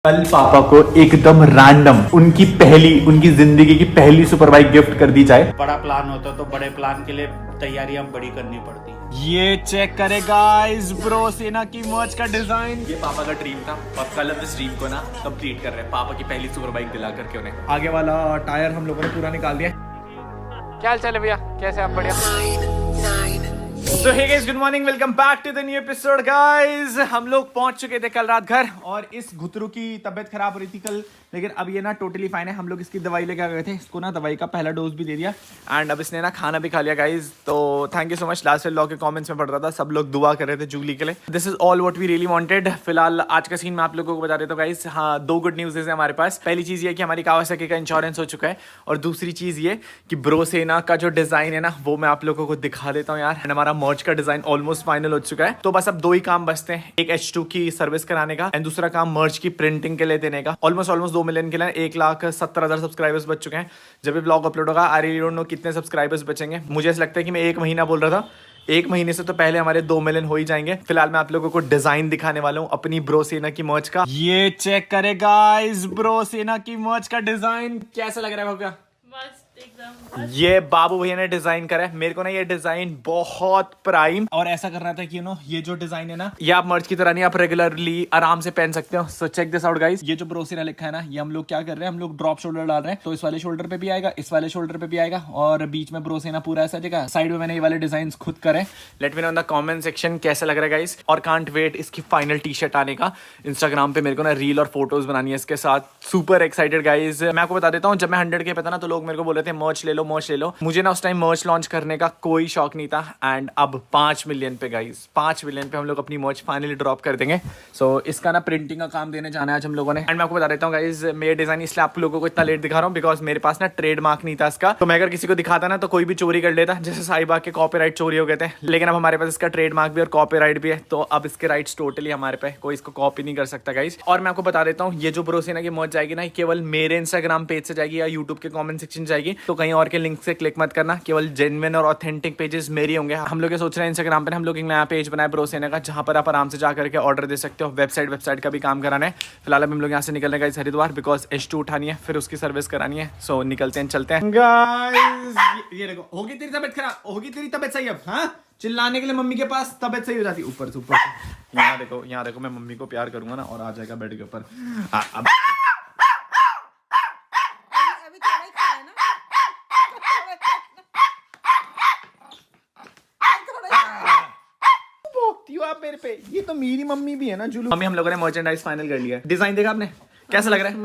कल पापा को एकदम रैंडम उनकी जिंदगी की पहली सुपर बाइक गिफ्ट कर दी जाए। बड़ा प्लान होता तो बड़े प्लान के लिए तैयारियां बड़ी करनी पड़ती। ये चेक करे गाइस, ब्रो सेना की मर्च का डिजाइन। ये पापा का ड्रीम था और कल हम इस ड्रीम को ना कंप्लीट कर रहे हैं। पापा की पहली सुपर बाइक दिला करके उन्हें। आगे वाला टायर हम लोगों ने पूरा निकाल दिया। क्या हाल चाल है भैया, कैसे आप? बढ़िया। So hey guys, good morning, welcome back to the new episode guys। हम लोग पहुंच चुके थे कल रात घर और इस घुतरू की तबीयत खराब हो रही थी कल, लेकिन अब ये ना टोटली फाइन है। हम लोग इसकी दवाई लेके आ गए थे, इसको ना दवाई का पहला डोज भी दे दिया एंड अब इसने ना खाना भी खा लिया गाइज। तो thank you so much. Last vlog के कमेंट्स में पढ़ रहा था, सब लोग दुआ कर रहे थे जूली के लिए। This is all what we really wanted. फिलहाल आज का सीन मैं आप लोगों को बता देता हूँ गाइज। हाँ, दो गुड न्यूज़ है हमारे पास। पहली चीज़ ये कि हमारी कावासाकी का इंश्योरेंस हो चुका है और दूसरी चीज़ ये कि ब्रो सेना का जो डिज़ाइन है ना वो मैं आप लोगों को दिखा देता हूँ यार। एंड हमारा मर्च का डिज़ाइन ऑलमोस्ट फाइनल हो चुका है। तो बस अब दो ही काम बचते हैं, एक H2 की सर्विस कराने का एंड दूसरा काम मर्च की प्रिंटिंग के लिए देने का। ऑलमोस्ट 2 मिलियन के लिए 1,70,000 सब्सक्राइबर्स बच चुके हैं। जब भी ब्लॉग अपलोड होगा आई रियली डोंट नो कितने सब्सक्राइबर्स बचेंगे। मुझे ऐसा लगता है कि मैं 1 महीना बोल रहा था, 1 महीने से तो पहले हमारे 2 मिलियन हो ही जाएंगे। फिलहाल मैं आप लोगों को डिजाइन दिखाने वाला हूँ अपनी ब्रो सेना की मर्च का। ये चेक करे गाइस, ब्रो सेना की मर्च का डिजाइन कैसा लग रहा है भव्या? ये बाबू भैया ने डिजाइन करा है। मेरे को ना ये डिजाइन बहुत प्राइम और ऐसा करना था कि ये जो डिजाइन है ना ये आप मर्च की तरह नहीं, आप रेगुलरली आराम से पहन सकते हो। So check this out guys. ये जो ब्रो सेना लिखा है ना, ये हम लोग क्या कर रहे हैं, हम लोग ड्रॉप शोल्डर डाल रहे हैं। तो इस वाले शोल्डर पे भी आएगा, इस वाले शोल्डर पे भी आएगा और बीच में ब्रो सेना पूरा ऐसा जगह। साइड में मैंने ये वाले डिजाइन खुद करे। Let me know in the comment section कैसा लग रहा है गाइस। और कांट वेट इसकी फाइनल टी शर्ट आने का। इंस्टाग्राम पे मेरे को ना रील और फोटोज बनानी है इसके साथ। Super excited guys. मैं आपको बता देता हूँ, जब मैं 100 के पे था ना तो लोग मेरे को बोले थे मर्च ले लो मर्च ले लो। मुझे ना उस टाइम मर्च लॉन्च करने का कोई शौक नहीं था एंड अब 5 मिलियन पे गाइस, 5 मिलियन पे हम लोग अपनी मर्च फाइनली ड्रॉप कर देंगे। सो इसका ना प्रिंटिंग का काम देने जाना है आज हम लोगों ने। एंड मैं आपको बता देता हूँ गाइस, मेरे डिजाइन इसलिए आप लोगों को इतना लेट दिखा रहा हूँ बिकॉज मेरे पास ना ट्रेडमार्क नहीं था इसका। तो मैं अगर किसी को दिखाता ना तो कोई भी चोरी कर लेता, जैसे साहिबा के कॉपीराइट चोरी हो गए थे। लेकिन अब हमारे पास इसका ट्रेडमार्क भी और कॉपीराइट भी है, तो अब इसके राइट्स टोटली हमारे पे, कोई इसको कॉपी नहीं कर सकता गाइस। और मैं आपको बता देता हूँ, ये जो ब्रो सेना की मर्च जाएगी ना केवल मेरे इंस्टाग्राम पेज से जाएगी या यूट्यूब के कॉमेंट सेक्शन जाएगी। तो कहीं और के लिंक से क्लिक मत करना, केवल जेन्युइन और ऑथेंटिक पेजेस मेरी होंगे। हम लोग ये सोच रहे हैं इंस्टाग्राम पे हम लोग एक नया पेज बनाए ब्रो सेना का, जहां पर आप आराम से जा करके ऑर्डर दे सकते हो। वेबसाइट का भी काम कराना है। फिलहाल अब हम लोग यहाँ से निकलने का इस हरिद्वार बिकॉज H2 उठानी है, फिर उसकी सर्विस करानी है। सो निकलते हैं, चलते हैं गाइस। ये देखो, होगी तेरी तबीयत खराब, होगी तेरी तबीयत सही अब। हाँ, चिल्लाने के लिए मम्मी के पास तबीयत सही हो जाती ऊपर से ऊपर। यहाँ देखो, यहाँ देखो, मैं मम्मी को प्यार करूंगा ना और आ जाएगा बेड के ऊपर। अब आप मेरे पे, ये तो मेरी मम्मी भी है ना जुलू। मम्मी, हम लोगों ने मर्चेंडाइज फाइनल कर लिया है। डिजाइन देखा आपने कैसा लग रहा है?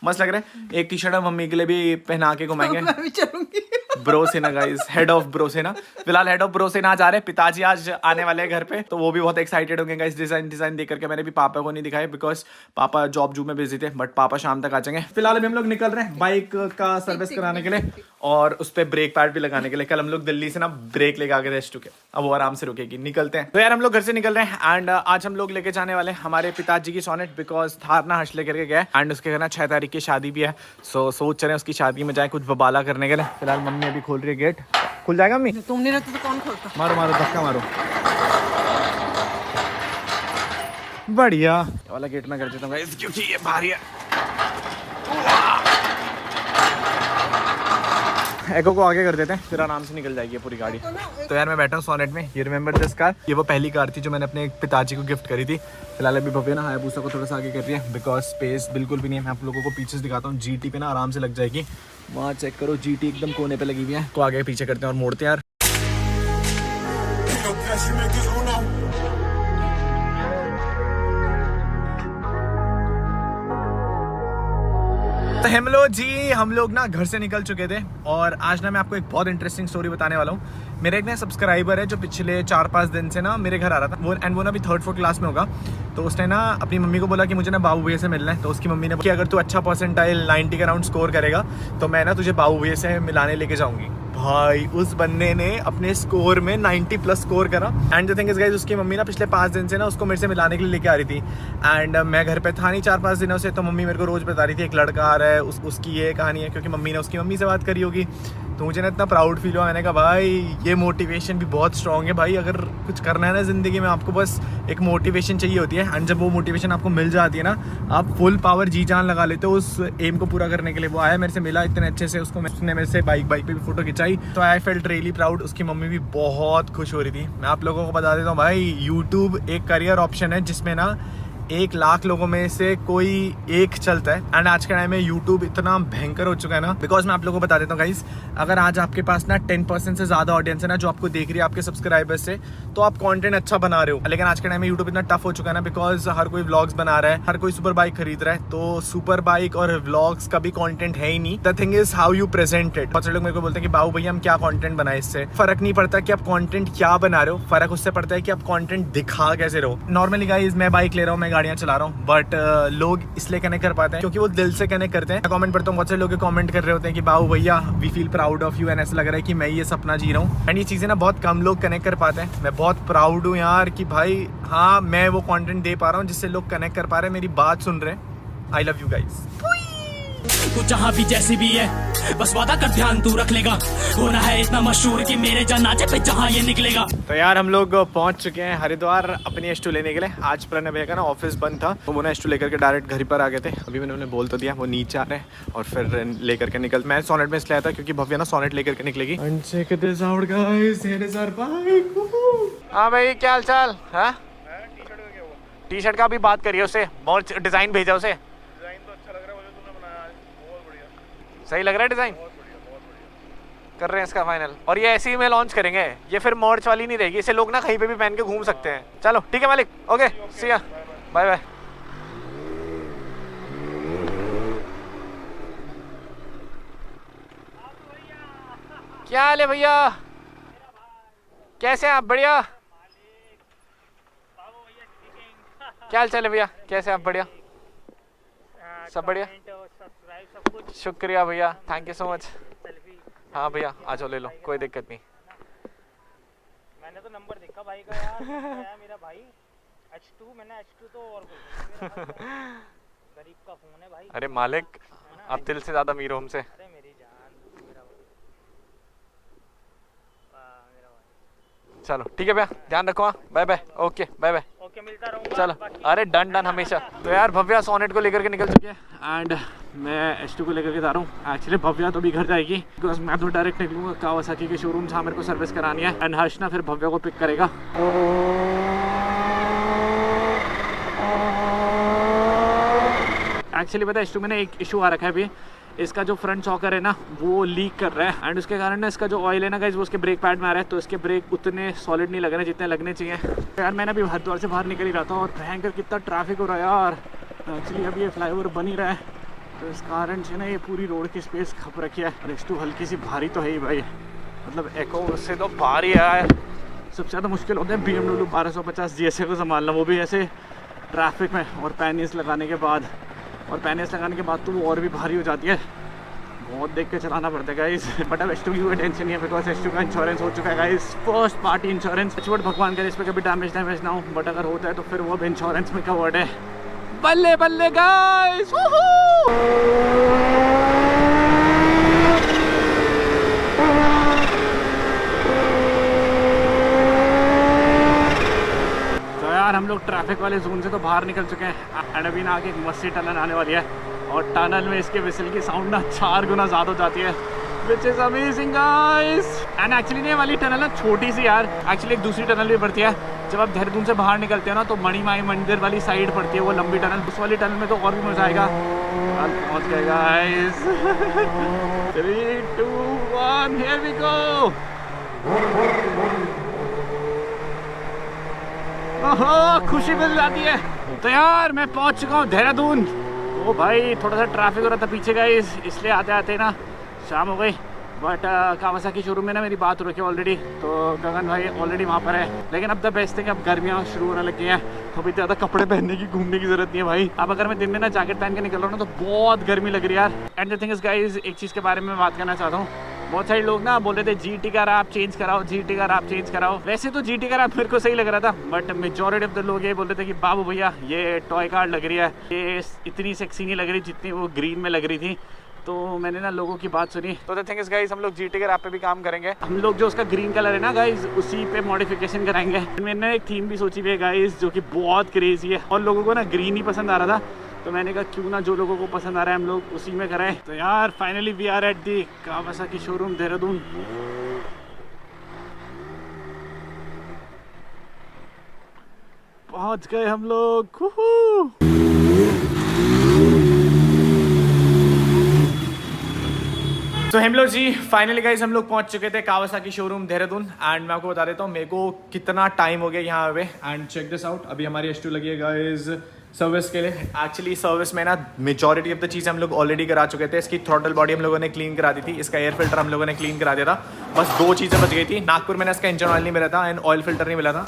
मस्त लग रहा है। एक टी शर्ट हम मम्मी के लिए भी पहना के घुमाएंगे। मैं भी चलूंगी। ब्रो सेना गाइस, हेड ऑफ ब्रो सेना। फिलहाल हेड ऑफ ब्रो सेना आज आ रहे हैं, पिताजी आज आने वाले हैं घर पे, तो वो भी बहुत एक्साइटेड होंगे गाइस डिजाइन देख करके। मैंने भी पापा को नहीं दिखाया बिकॉज पापा जॉब में बिजी थे, बट पापा शाम तक आ जाएंगे। फिलहाल अभी हम लोग निकल रहे हैं बाइक का सर्विस कराने के लिए और उस पर ब्रेक पैड भी लगाने के लिए। कल हम लोग दिल्ली से ना ब्रेक लेके आ गए थे H2 के, अब वो आराम से रुकेगी। निकलते हैं। तो यार हम लोग घर से निकल रहे हैं एंड आज हम लोग लेके जाने वाले हैं हमारे पिताजी की सोनेट बिकॉज थार ना हर्ष लेकर के गए एंड उसके घर ना 6 तारीख की शादी भी है। सो सोच रहे हैं उसकी शादी में जाए कुछ बबाला करने के लिए। फिलहाल मम्मी अभी खोल रही है गेट। खुल जाएगा मम्मी? तुम नहीं रहते तो कौन खोलता? मारो मारो, धक्का मारो। बढ़िया वाला गेट में कर देता हूँ क्योंकि ये भारी है। एको को आगे कर देते हैं, फिर आराम से निकल जाएगी पूरी गाड़ी। तो यार मैं बैठा हूँ सोनेट में। ये रिमेंबर दिस कार, ये वो पहली कार थी जो मैंने अपने पिताजी को गिफ्ट करी थी। फिलहाल अभी भव्य ना हायाबुसा को थोड़ा सा आगे कर रही है बिकॉज स्पेस बिल्कुल भी नहीं है। मैं आप लोगों को पीछे से दिखाता हूँ, GT पे ना आराम से लग जाएगी। वहाँ चेक करो, GT एकदम कोने पे लगी हुई है। तो आगे पीछे करते हैं और मोड़ते हैं यार। तो हेमलो जी, हम लोग ना घर से निकल चुके थे और आज ना मैं आपको एक बहुत इंटरेस्टिंग स्टोरी बताने वाला हूँ। मेरा एक नया सब्सक्राइबर है जो पिछले 4-5 दिन से ना मेरे घर आ रहा था। वो ना अभी 3rd-4th क्लास में होगा। तो उसने ना अपनी मम्मी को बोला कि मुझे ना बाबू भैया से मिलना है। तो उसकी मम्मी ने बोला कि अगर तू अच्छा परसेंटाइल 90 के अराउंड स्कोर करेगा तो मैं ना तुझे बाबू भैया से मिलाने लेके जाऊंगी। भाई उस बंदे ने अपने स्कोर में 90+ स्कोर करा। And the thing is guys, उसकी मम्मी ना पिछले 5 दिन से ना उसको मेरे से मिलाने के लिए लेके आ रही थी। एंड मैं घर पे था नहीं 4-5 दिनों से, तो मम्मी मेरे को रोज बता रही थी एक लड़का आ रहा है, उसकी ये कहानी है, क्योंकि मम्मी ने उसकी मम्मी से बात करी होगी। तो मुझे ना इतना प्राउड फील हुआ। मैंने कहा भाई ये मोटिवेशन भी बहुत स्ट्रॉन्ग है भाई। अगर कुछ करना है ना ज़िंदगी में, आपको बस एक मोटिवेशन चाहिए होती है, एंड जब वो मोटिवेशन आपको मिल जाती है ना, आप फुल पावर जी जान लगा लेते हो उस एम को पूरा करने के लिए। वो आया मेरे से मिला इतने अच्छे से, उसने मेरे से बाइक पे भी फोटो खिंचाई, तो आई फेल्ट रियली प्राउड। उसकी मम्मी भी बहुत खुश हो रही थी। मैं आप लोगों को बता देता हूँ भाई, यूट्यूब एक करियर ऑप्शन है जिसमें ना 1 लाख लोगों में से कोई एक चलता है। एंड आज के टाइम में यूट्यूब इतना भयंकर हो चुका है ना, बिकॉज मैं आप लोगों को बता देता हूँ गाइस, अगर आज आपके पास ना 10% से ज़्यादा ऑडियंस है ना जो आपको देख रही है आपके सब्सक्राइबर्स से, तो आप कंटेंट अच्छा बना रहे हो। लेकिन आज के टाइम में यूट्यूब इतना टफ हो चुका है ना, बिकॉज हर कोई व्लॉग्स बना रहा है, हर कोई सुपर बाइक खरीद रहा है, तो सुपर बाइक और व्लॉग्स का भी कंटेंट है ही नहीं। The thing is how you present it. बहुत सारे लोग मेरे को बोलते हैं कि बाबू भैया हम क्या कंटेंट बनाए, इससे फर्क नहीं पड़ता कि आप कंटेंट क्या बना रहे हो, फर्क उससे पड़ता है कि आप कंटेंट दिखा कैसे रहो। नॉर्मली गाइस मैं बाइक ले रहा हूँ, मैं गाड़ियाँ चला रहा हूँ, बट लोग इसलिए कनेक्ट कर पाते हैं क्योंकि वो दिल से कनेक्ट करते हैं। मैं कमेंट पढ़ता हूँ, बहुत से लोग कमेंट कर रहे होते हैं कि बाबू भैया we feel proud of you, and ऐसा लग रहा है कि मैं ये सपना जी रहा हूँ। एंड ये चीज़ें ना बहुत कम लोग कनेक्ट कर पाते हैं। मैं बहुत प्राउड हूँ यार कि भाई हाँ मैं वो कंटेंट दे पा रहा हूँ जिससे लोग कनेक्ट कर पा रहे हैं, मेरी बात सुन रहे हैं। I love you guys. तू जहाँ भी जैसी भी है, बस वादा कर ध्यान तू रख लेगा, होना है इतना मशहूर कि मेरे जनाजे पे जहाँ ये निकलेगा। तो यार हम लोग पहुंच चुके हैं हरिद्वार अपनी एस2 लेने के लिए। आज प्रणय भैया का ना ऑफिस बंद था, तो वो ना एस2 लेकर के डायरेक्ट घर पर आ गए थे। अभी मैंने उन्हें बोल तो दिया, वो नीचे आ रहे हैं और फिर लेकर के निकल। मैं सोनेट में इसलिए आया था क्योंकि भव्या ना सोनेट लेकर के निकलेगी। हाँ भाई क्या हाल चाल है? टी शर्ट का भी बात करिए उससे, बहुत डिजाइन भेजा उसे। सही लग रहा है डिजाइन, कर रहे हैं इसका फाइनल। और ये ऐसे ही में लॉन्च करेंगे, ये फिर मॉर्च वाली नहीं रहेगी, इसे लोग ना कहीं पे भी पहन के घूम सकते हैं। चलो ठीक है मालिक, ओके सी या, बाय बाय। क्या हाल है भैया, कैसे हैं आप? बढ़िया। क्या हाल चाल है भैया, कैसे आप? बढ़िया, सब बढ़िया, शुक्रिया भैया, थैंक यू सो मच। हाँ भैया आ जाओ, ले लो, कोई दिक्कत नहीं। मैंने तो नंबर देखा भाई का यार, मेरा भाई H2, मैंने H2 तो और गरीब का फोन है भाई। अरे मालिक आप दिल से ज्यादा अमीर हो हमसे। अरे मेरी जान, मेरा भाई। चलो ठीक है भैया, ध्यान रखो। Bye bye, okay bye bye. Okay मिलता रहूंगा। चलो, अरे डन डन हमेशा। तो यार भव्या सोनेट को लेकर के निकल चुके हैं एंड मैं S2 को लेकर के जा रहा हूँ। एक्चुअली भव्या तो भी घर जाएगी, बिकॉज मैं तो डायरेक्ट निकलूंगा कावासाकी के शोरूम जहाँ मेरे को सर्विस करानी है, एंड हर्ष ना फिर भव्या को पिक करेगा। एक्चुअली पता है S2 में ना एक इशू आ रखा है अभी, इसका जो फ्रंट शॉकर है ना वो लीक कर रहा है, एंड उसके कारण ना इसका जो ऑयल है ना गाइस वो उसके ब्रेक पैड में आ रहा है, तो इसके ब्रेक उतने सॉलिड नहीं लग रहे जितने लगने चाहिए। यार मैंने अभी हरिद्वार से बाहर निकल ही रहा था और भयंकर कितना ट्रैफिक हो रहा है यार। एक्चुअली अभी ये फ्लाईओवर बन ही रहा है, तो इस कारण से ना ये पूरी रोड की स्पेस खप रखी है। और S2 हल्की सी भारी तो है ही भाई, मतलब एको उससे तो भारी है यार। सबसे ज़्यादा मुश्किल होता है BMW 1250 GSA को संभालना, वो भी ऐसे ट्रैफिक में और पैनिस लगाने के बाद। और पैनिस लगाने के बाद तो वो और भी भारी हो जाती है, बहुत देख के चलाना पड़ता है गाइस। बट अब S2 की कोई टेंशन नहीं है, बिकॉज S2 का इंश्योरेंस हो चुका है guys, first party insurance. But भगवान करे इस पर कभी डैमेज ना हो, बट अगर होता है तो फिर वो अब इंश्योरेंस में कवर्ड है। बल्ले बल्ले गाइस, यार हम लोग ट्रैफिक वाले जोन से तो बाहर निकल चुके हैं, एंड अभी ना आगे एक मस्ती टनल आने वाली है, और टनल में इसके विसल की साउंड ना 4 गुना ज़्यादा हो जाती है, which is amazing guys. And actually ये वाली टनल ना छोटी सी यार, एक्चुअली एक दूसरी टनल भी पड़ती है जब आप देहरादून से बाहर निकलते हो ना, तो मणिमाई मंदिर वाली साइड पड़ती है वो लंबी टनल। उस वाली टनल में तो और भी मज़ा आएगा। कल पहुँच गए गाइस। 3 2 1 here we go. ओहो खुशी मिल जाती है। तो यार मैं पहुंच चुका हूँ देहरादून। ओ भाई थोड़ा सा ट्रैफिक हो रहा था पीछे का, इसलिए आते आते ना शाम हो गई। बट कावासाकी शोरूम में ना मेरी बात हो रखी है ऑलरेडी, तो गगन भाई ऑलरेडी वहाँ पर है। लेकिन अब द बेस्ट है कि अब गर्मियाँ शुरू होने लगी हैं, तो अभी ज़्यादा कपड़े पहनने की घूमने की जरूरत नहीं है भाई। अब अगर मैं दिन में ना जैकेट पहन के निकल रहा हूँ ना तो बहुत गर्मी लग रही है यार। And the thing is guys, एक चीज़ के बारे में बात करना चाहता हूँ। बहुत सारे लोग ना बोल रहे थे GT का रैप चेंज कराओ, GT का रैप चेंज कराओ। वैसे तो GT का रैप मेरे को सही लग रहा था, बट मेजॉरिटी ऑफ द लोग ये बोल रहे थे कि बाबू भैया ये टॉय कार लग रही है, ये इतनी सेक्सी नहीं लग रही जितनी वो ग्रीन में लग रही थी। तो मैंने ना लोगों की बात सुनी, तो द थिंग इज गाइस हम लोग GT के रैप पे भी काम करेंगे। हम लोग जो उसका ग्रीन कलर है ना गाइस, उसी पे मॉडिफिकेशन कराएंगे। मैंने एक थीम भी सोची हुई है गाइस जो कि बहुत क्रेजी है, और लोगों को ना ग्रीन ही पसंद आ रहा था, तो मैंने कहा क्यों ना जो लोगों को पसंद आ रहा है हम लोग उसी में कराएं। तो यार finally we are at the Kawasaki showroom Dehradun. पहुंच गए हम लोग। तो हम लोग जी फाइनली गाइस हम लोग पहुंच चुके थे कावासाकी शोरूम देहरादून। एंड मैं आपको बता देता हूँ मेरे को कितना टाइम हो गया यहाँ पे। एंड चेक दिस आउट, अभी हमारी S2 लगी है गाइस सर्विस के लिए। एक्चुअली सर्विस में ना मेजॉरिटी ऑफ द चीज़ हम लोग ऑलरेडी करा चुके थे। इसकी थ्रॉटल बॉडी हम लोगों ने क्लीन करा दी थी, इसका एयर फिल्टर हम लोगों ने क्लीन करा दिया था। बस 2 चीज़ें बच गई थी। नागपुर में ना इसका इंजन ऑयल नहीं मिला था एंड ऑयल फिल्टर नहीं मिला था,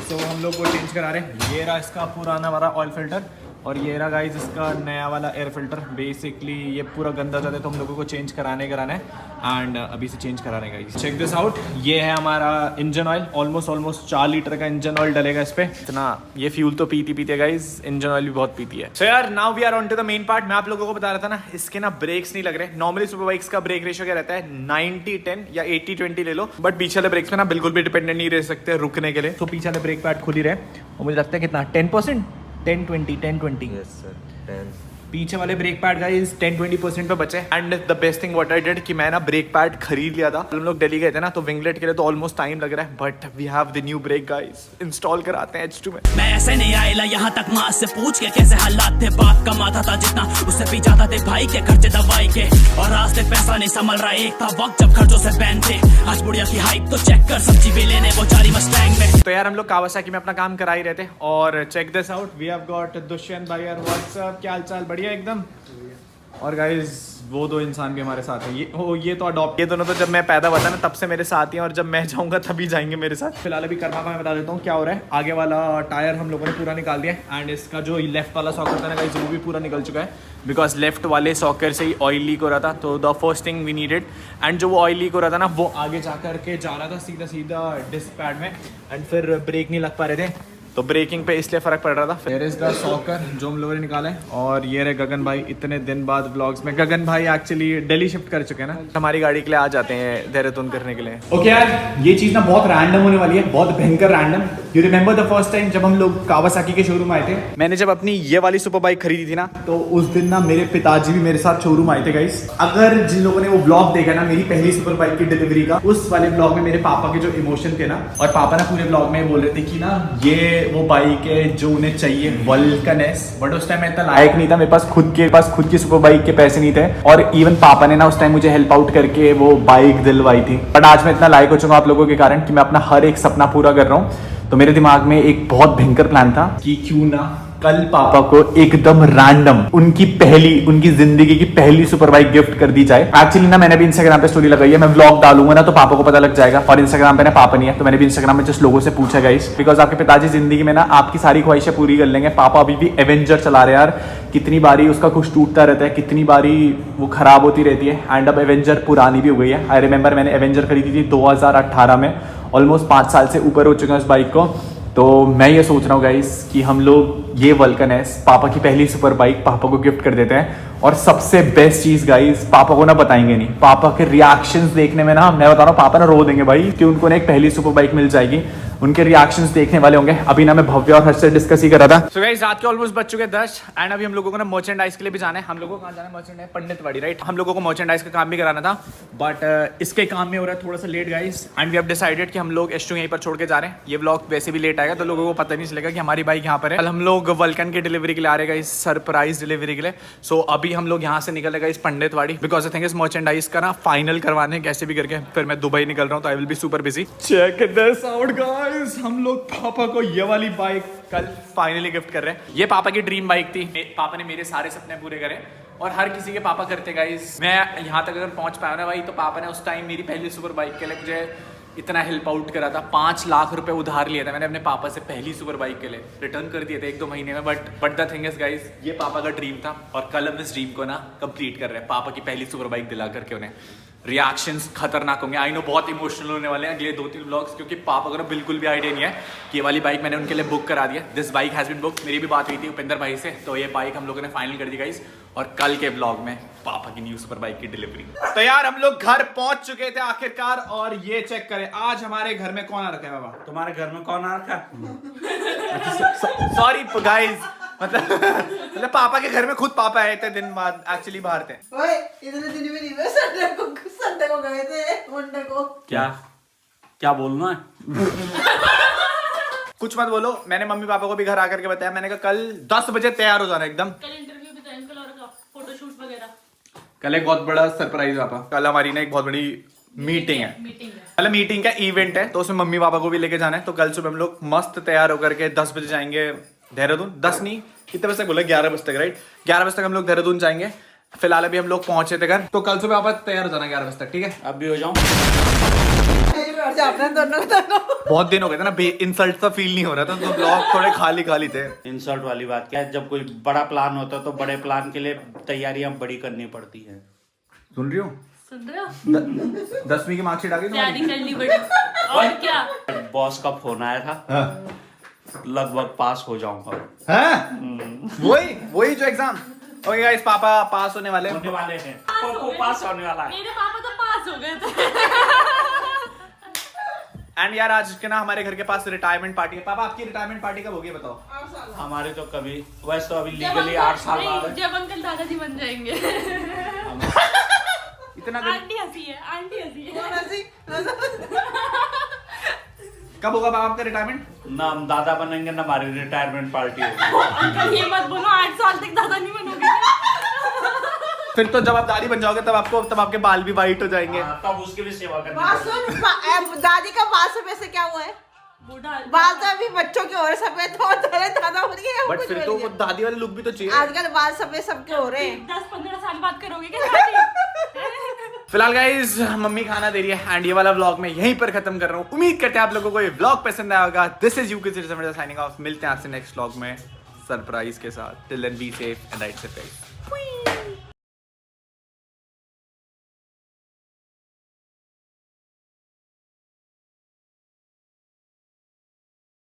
तो हम लोग वो चेंज करा रहे हैं। ये रहा इसका पुराना वाला ऑयल फिल्टर, और ये रहा गाइस इसका नया वाला एयर फिल्टर। बेसिकली ये पूरा गंदा जाता है तो हम लोगों को चेंज कराने है एंड अभी से चेंज करा रहे हैं गाइस। चेक दिस आउट, ये है हमारा इंजन ऑयल। ऑलमोस्ट 4 लीटर का इंजन ऑयल डलेगा इस पे। इतना ये फ्यूल तो पीती है गाइस, इंजन ऑयल भी बहुत पीती है। सो यार now we are on to the main part. मैं आप लोगों को बता रहा था ना, इसके ना ब्रेक्स नहीं लग रहे। नॉर्मली सुपर बाइक्स का ब्रेक रेशियो क्या रहता है, 90-10 या 80-20 ले लो, बट पीछे वाले ब्रेक्स में ना बिल्कुल भी डिपेंडेंट नहीं रह सकते रुकने के लिए। तो पीछे वाले ब्रेक पैड खुल ही रहे, और मुझे लगता है कितना 10%, 10-20 Yes sir, 10. पीछे वाले ब्रेक पैड गाइस 10-20% पे बचे। And the best thing what I did कि मैं ना ब्रेक पैड खरीद लिया था। हम लोग दिल्ली गए थे ना, तो विंगलेट के लिए तो ऑलमोस्ट टाइम लग रहा है, but we have the new brake guys, install कराते हैं H2 में। मैं ऐसे नहीं आएला यहाँ तक माँ से पूछ के कैसे हालात थे, बाप कमाता था जितना उससे भी ज्यादा थे भाई के खर्चे दवाई के, और आज तक पैसा नहीं संभल रहा। एक था वक्त जब खर्चों से बैन थे, आज बुढ़िया की हाइप तो चेक कर, सब्जी भी लेने वो जारी मस्टैंग में। तो यार हम लोग कावासाकी में अपना काम करा ही रहते, और check this out we have got Dushyant भाई और व्हाट्सअप, क्या हाल चाल, बढ़िया एकदम। और गाइज वो 2 इंसान भी हमारे साथ हैं। ये तो अडॉप्ट, ये दोनों तो जब मैं पैदा हुआ था ना तब से मेरे साथ ही हैं, और जब मैं जाऊंगा तभी जाएंगे मेरे साथ। फिलहाल अभी कर्मा का मैं बता देता हूँ क्या हो रहा है। आगे वाला टायर हम लोगों ने पूरा निकाल दिया है, एंड इसका जो लेफ्ट वाला सॉकर था ना गाइज वो भी पूरा निकल चुका है, बिकॉज लेफ्ट वाले सॉकर से ही ऑयल लीक हो रहा था। तो the first thing we needed, and जो वो ऑयल लीक हो रहा था ना वो आगे जा करके जा रहा था सीधा डिस्क पैड में, एंड फिर ब्रेक नहीं लग पा रहे थे, तो ब्रेकिंग पे इसलिए फर्क पड़ रहा था। फिर इसका सॉकर जो हम लोगों ने निकाला है, और ये रहे गगन भाई इतने दिन बाद व्लॉग्स में। गगन भाई एक्चुअली दिल्ली शिफ्ट कर चुके हैं ना, हमारी गाड़ी के लिए आ जाते हैं देहरादून करने के लिए। ओके यार ये चीज ना बहुत रैंडम होने वाली है, बहुत भयंकर random. You remember the first time जब हम लोग कावासाकी के शोरूम आए थे, मैंने जब अपनी ये वाली सुपर बाइक खरीदी थी ना, तो उस दिन ना मेरे पिताजी भी मेरे साथ शोरूम आए थे गाइस। अगर जिन लोगों ने वो ब्लॉग देखा ना मेरी पहली सुपर बाइक की डिलीवरी का, उस वाले ब्लॉग में मेरे पापा के जो इमोशन थे ना, और पापा ना पूरे ब्लॉग में बोल रहे थे कि ना ये वो बाइक है जो उन्हें चाहिए, वल्कन एस। बट उस टाइम मैं इतना लायक नहीं था, मेरे पास खुद की सुपर बाइक के पैसे नहीं थे, और इवन पापा ने ना उस टाइम मुझे हेल्प आउट करके वो बाइक दिलवाई थी। बट आज मैं इतना लायक हो चुका आप लोगों के कारण कि मैं अपना हर एक सपना पूरा कर रहा हूँ। तो मेरे दिमाग में एक बहुत भयंकर प्लान था कि क्यों ना कल पापा को एकदम रैंडम उनकी जिंदगी की पहली सुपर बाइक गिफ्ट कर दी जाए। एक्चुअली ना मैंने भी इंस्टाग्राम पे स्टोरी लगाई है, मैं व्लॉग डालूंगा ना तो पापा को पता लग जाएगा, और इंस्टाग्राम पे ना पापा नहीं है, तो मैंने भी इंस्टाग्राम में जस्ट लोगों से पूछा गाइस, बिकॉज आपके पिताजी जिंदगी में ना आपकी सारी ख्वाहिशें पूरी कर लेंगे। पापा अभी भी एवेंजर चला रहे हैं यार, कितनी बारी उसका कुछ टूटता रहता है, कितनी बारी वो खराब होती रहती है, एंड अब एवेंजर पुरानी भी हो गई है। आई रिमेंबर मैंने एवेंजर खरीदी थी 2018 में, ऑलमोस्ट 5 साल से ऊपर हो चुके हैं उस बाइक को। तो मैं ये सोच रहा हूँ गाइस कि हम लोग ये वल्कन एस, पापा की पहली सुपर बाइक, पापा को गिफ्ट कर देते हैं। और सबसे बेस्ट चीज गाइस, पापा को ना बताएंगे नहीं, पापा के रिएक्शंस देखने में ना, मैं बता रहा हूँ पापा ना रो देंगे भाई कि उनको ना एक पहली सुपर बाइक मिल जाएगी। उनके रिएक्शंस देखने वाले होंगे। अभी ना मैं भव्य और हर्ष से डिस्कस ही कर रहा था। सो गाइस रात के ऑलमोस्ट बज चुके 10, एंड अभी हम लोगों को ना मर्चेंडाइज के लिए भी जाना है। हम लोगों को कहाँ जाना है? Merchandise Panditwadi, right. हम लोगों को मर्चेंडाइज का काम भी कराना था, बट इसके काम में हो रहा है थोड़ा सा late guys, and we have decided कि हम लोग S2 यहीं पर छोड़ के जा रहे हैं। ये व्लॉग वैसे भी लेट आएगा तो लोगों को पता नहीं चलेगा कि हमारी बाइक यहाँ पर है। कल हम लोग वल्कन की डिलीवरी के लिए आ रहे हैं, सरप्राइज डिलीवरी के लिए। सो अभी हम लोग यहाँ से निकलेगा इस पंडितवाड़ी, बिकॉज आई थिंक इस मर्चेंडाइज का ना फाइनल करवाने कैसे भी करके फिर मैं दुबई निकल रहा हूँ, तो I will be super busy. Check this out guys, हम लोग पापा को ये वाली बाइक कल फाइनली गिफ्ट कर रहे हैं। ये पापा की ड्रीम बाइक थी, पापा ने मेरे सारे सपने पूरे करे, और हर किसी के पापा करते गाइस। मैं यहाँ तक अगर पहुंच पाया ना भाई, तो पापा ने उस टाइम मेरी पहली सुपर बाइक के लिए मुझे इतना हेल्प आउट करा था। 5 लाख रुपए उधार लिया था मैंने अपने पापा से पहली सुपर बाइक के लिए, रिटर्न कर दिए थे 1-2 महीने में। But the thing is guys, ये पापा का ड्रीम था, और कल हम इस ड्रीम को ना कंप्लीट कर रहे हैं, पापा की पहली सुपर बाइक दिला करके उन्हें। रिएक्शंस खतरनाक होंगे। आई नो बहुत इमोशनल होने वाले हैं अगले 2-3 व्लॉग्स, क्योंकि पापा को ना बिल्कुल भी आइडिया नहीं है कि ये वाली बाइक मैंने उनके लिए बुक करा दी है। This bike has been book. मेरी भी बात हुई थी उपेंद्र भाई से, तो ये बाइक हम लोगों ने फाइनल कर दी गाइस। और कल के व्लॉग में पापा की न्यू सुपर बाइक की डिलीवरी। तो यार हम लोग घर पहुंच चुके थे आखिरकार, और ये चेक करें आज हमारे घर में कौन आ रखा है बाबा। तुम्हारे घर में कौन आ रखा? सॉरी गाइस, मतलब पापा के घर में खुद पापा आए थे दिन बाद, एक्चुअली बाहर थे। ओए इतने दिन भी नहीं हुए, संडे को गए थे मंडे को। क्या बोलना है? कुछ मत बोलो। मैंने मम्मी पापा को भी घर आकर के बताया, मैंने कहा कल 10 बजे तैयार हो जाना एकदम। कल इंटरव्यू भी था अंकल और का फोटोशूट वगैरह। कल एक बहुत बड़ा सरप्राइज पापा, कल हमारी ना एक बहुत बड़ी मीटिंग है। मतलब मीटिंग का इवेंट है, तो उसमें मम्मी पापा को भी लेके जाना है। तो कल सुबह हम लोग मस्त तैयार होकर के 10 बजे जाएंगे देहरादून। 10 नहीं, कितने बजे तक बोला? 11 बजे तक, राइट? 11 बजे तक हम लोग देहरादून जाएंगे। फिलहाल अभी हम लोग पहुंचे थे घर, तो कल सुबह आप तैयार हो जाना 11 बजे तक, ठीक है? अब भी हो जाऊं? दोनों बहुत दिन हो गए थे ना, इंसल्ट सा फील नहीं हो रहा था, तो ब्लॉग थोड़े खाली खाली थे। इंसल्ट वाली बात क्या है? जब कोई बड़ा प्लान होता है तो बड़े प्लान के लिए तैयारियां बड़ी करनी पड़ती है। सुन रही हो? सुन रहे हो? 10वीं की मार्कशीट आ गई तैयारी तुम्हारी? कर ली बड़ी। और क्या? बॉस का फोन आया था, हाँ। लगभग पास हो जाऊंगा। हाँ? वही जो एग्जाम। ओके गाइस, पापा पास होने वाले होने वाले हैं। पोपो पास होने वाला है। मेरे पापा तो पास हो गए थे। एंड यार आज के ना हमारे घर के पास रिटायरमेंट पार्टी है। पापा आपकी रिटायरमेंट पार्टी कब होगी बताओ? हमारे तो कभी, वैसे तो अभी लीगली 8 साल बाद जब अंकल दादाजी बन जाएंगे। इतना आंटी हंसी है, आंटी हंसी है। कब होगा पापा आपका रिटायरमेंट? ना हम दादा बनेंगे ना हमारी रिटायरमेंट पार्टी होगी। अंकल ये मत बोलो, 8 साल तक दादा नहीं बनोगे। फिर तो जब आप दादी बन जाओगे तब आपके बाल भी वाइट हो जाएंगे। तब उसकी भी सेवा करनी बात पड़ेगी। सुन, दादी का बाल सफेद से क्या हुआ है? बाल तो अभी बच्चों के हो रहे सफेद, तो दादा हो रही है। बट फिर तो वो दादी वाले लुक भी तो चाहिए। आजकल बाल सफेद सबके हो रहे हैं। 10-15 साल बाद करोगे क्या? फिलहाल गाइज मम्मी खाना दे रही है, एंड ये वाला व्लॉग मैं यहीं पर खत्म कर रहा हूँ। उम्मीद करते हैं आप लोगों को ये व्लॉग पसंद आया होगा। This is UK signing off. मिलते हैं आपसे नेक्स्ट व्लॉग में सरप्राइज के साथ। Till then be safe and ride safe guys.